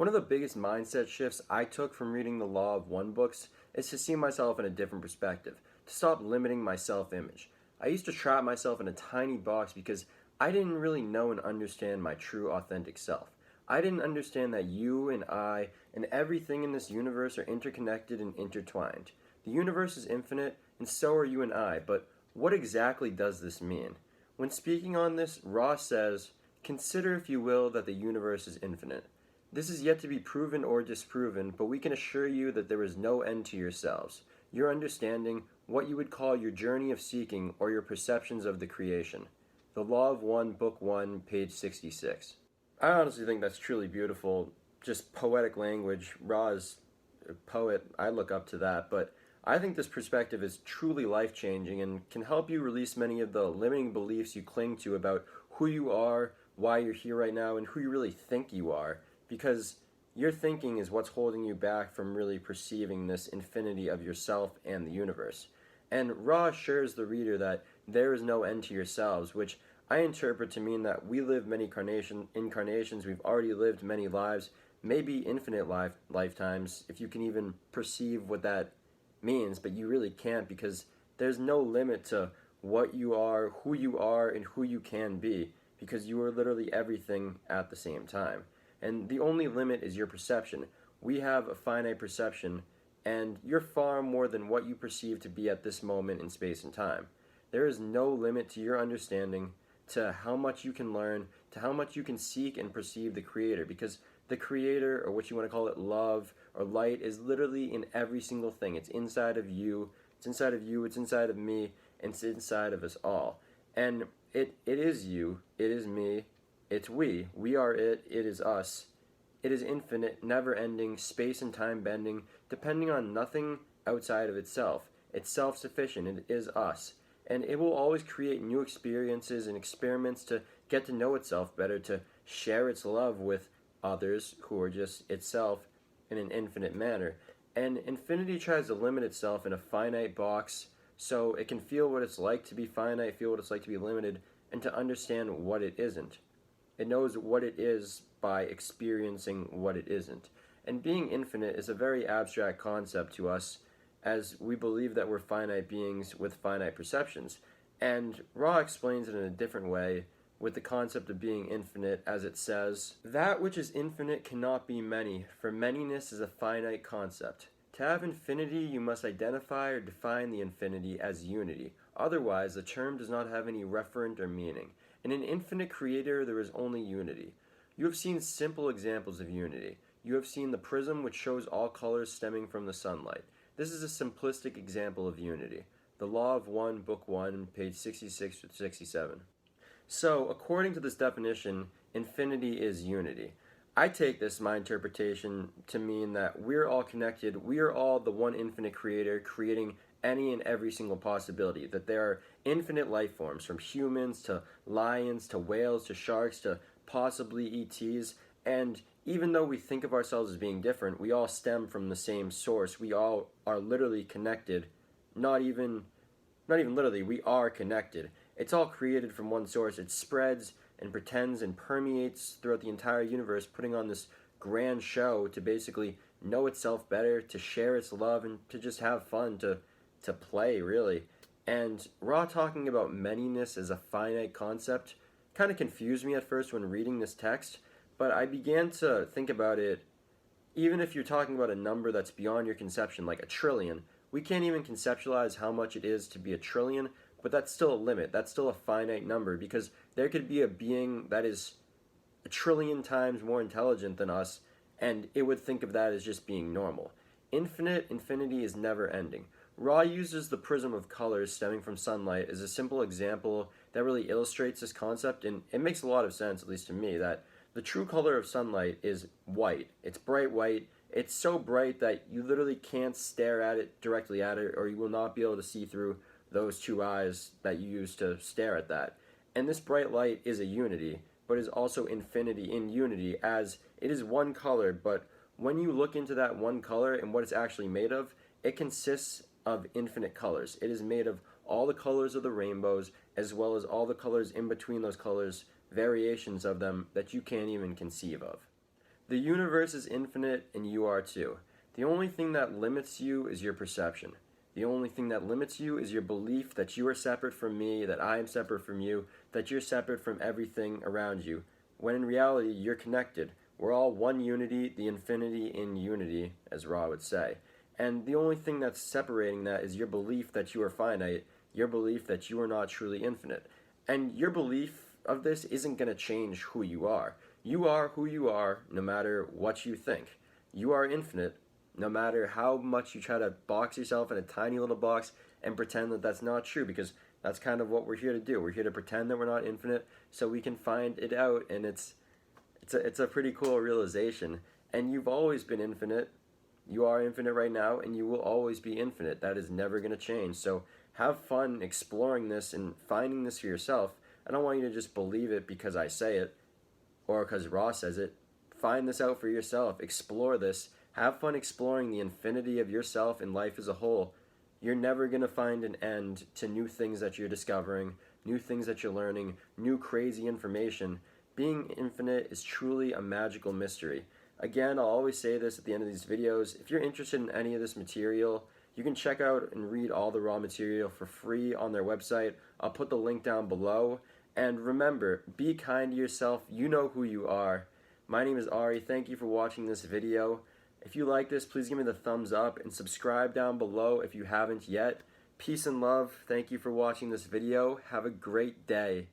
One of the biggest mindset shifts I took from reading the Law of One books is to see myself in a different perspective, to stop limiting my self image. I used to trap myself in a tiny box because I didn't really know and understand my true authentic self. I didn't understand that you and I and everything in this universe are interconnected and intertwined. The universe is infinite, and so are you and I, but what exactly does this mean? When speaking on this, Ross says, "Consider, if you will, that the universe is infinite. This is yet to be proven or disproven, but we can assure you that there is no end to yourselves, your understanding, what you would call your journey of seeking, or your perceptions of the creation." The Law of One, Book 1, page 66. I honestly think that's truly beautiful, just poetic language. Ra is a poet, I look up to that, but I think this perspective is truly life-changing and can help you release many of the limiting beliefs you cling to about who you are, why you're here right now, and who you really think you are, because your thinking is what's holding you back from really perceiving this infinity of yourself and the universe. And Ra assures the reader that there is no end to yourselves, which I interpret to mean that we live many incarnations, we've already lived many lives, maybe infinite lifetimes, if you can even perceive what that means, but you really can't, because there's no limit to what you are, and who you can be, because you are literally everything at the same time. And the only limit is your perception. We have a finite perception, and you're far more than what you perceive to be at this moment in space and time. There is no limit to your understanding, to how much you can learn, to how much you can seek and perceive the Creator, because the Creator, or what you want to call it, love or light, is literally in every single thing. It's inside of you, it's inside of you, it's inside of me, and it's inside of us all. And it is you, it is me, it's we. We are it, it is us. It is infinite, never-ending, space and time bending, depending on nothing outside of itself. It's self-sufficient, it is us. And it will always create new experiences and experiments to get to know itself better, to share its love with others who are just itself in an infinite manner. And infinity tries to limit itself in a finite box so it can feel what it's like to be finite, feel what it's like to be limited, and to understand what it isn't. It knows what it is by experiencing what it isn't. And being infinite is a very abstract concept to us, as we believe that we're finite beings with finite perceptions. And Ra explains it in a different way with the concept of being infinite, as it says, "That which is infinite cannot be many, for many-ness is a finite concept. To have infinity, you must identify or define the infinity as unity. Otherwise, the term does not have any referent or meaning. In an infinite creator, there is only unity. You have seen simple examples of unity. You have seen the prism, which shows all colors stemming from the sunlight. This is a simplistic example of unity. The Law of One, Book 1, page 66 to 67. So, according to this definition, infinity is unity. I take this, my interpretation, to mean that we're all connected, we are all the one infinite creator creating any and every single possibility, that there are infinite life forms, from humans to lions to whales to sharks to possibly ETs, and even though we think of ourselves as being different, we all stem from the same source. We all are literally connected. Not even literally, we are connected. It's all created from one source. It spreads and pretends and permeates throughout the entire universe, putting on this grand show to basically know itself better, to share its love, and to just have fun, to play, really. And Ra talking about many-ness as a finite concept kind of confused me at first when reading this text, but I began to think about it. Even if you're talking about a number that's beyond your conception, like a trillion, we can't even conceptualize how much it is to be a trillion, but that's still a limit. That's still a finite number, because there could be a being that is a trillion times more intelligent than us, and it would think of that as just being normal. Infinity is never ending. Ra uses the prism of colors stemming from sunlight as a simple example that really illustrates this concept, and it makes a lot of sense, at least to me, that the true color of sunlight is white. It's bright white. It's so bright that you literally can't stare at it directly at it, or you will not be able to see through those two eyes that you use to stare at that. And this bright light is a unity, but is also infinity in unity, as it is one color, but when you look into that one color and what it's actually made of, it consists of infinite colors. It is made of all the colors of the rainbows, as well as all the colors in between those colors, variations of them that you can't even conceive of. The universe is infinite and you are too. The only thing that limits you is your perception. The only thing that limits you is your belief that you are separate from me, that I am separate from you, that you're separate from everything around you, when in reality you're connected. We're all one unity, the infinity in unity, as Ra would say. And the only thing that's separating that is your belief that you are finite, your belief that you are not truly infinite. And your belief of this isn't going to change who you are. You are who you are no matter what you think. You are infinite no matter how much you try to box yourself in a tiny little box and pretend that that's not true, because that's kind of what we're here to do. We're here to pretend that we're not infinite so we can find it out, and it's a pretty cool realization. And you've always been infinite. You are infinite right now, and you will always be infinite. That is never going to change. So have fun exploring this and finding this for yourself. I don't want you to just believe it because I say it or because Ross says it. Find this out for yourself. Explore this. Have fun exploring the infinity of yourself and life as a whole. You're never going to find an end to new things that you're discovering, new things that you're learning, new crazy information. Being infinite is truly a magical mystery. Again, I'll always say this at the end of these videos. If you're interested in any of this material, you can check out and read all the raw material for free on their website. I'll put the link down below. And remember, be kind to yourself. You know who you are. My name is Ari. Thank you for watching this video. If you like this, please give me the thumbs up and subscribe down below if you haven't yet. Peace and love. Thank you for watching this video. Have a great day.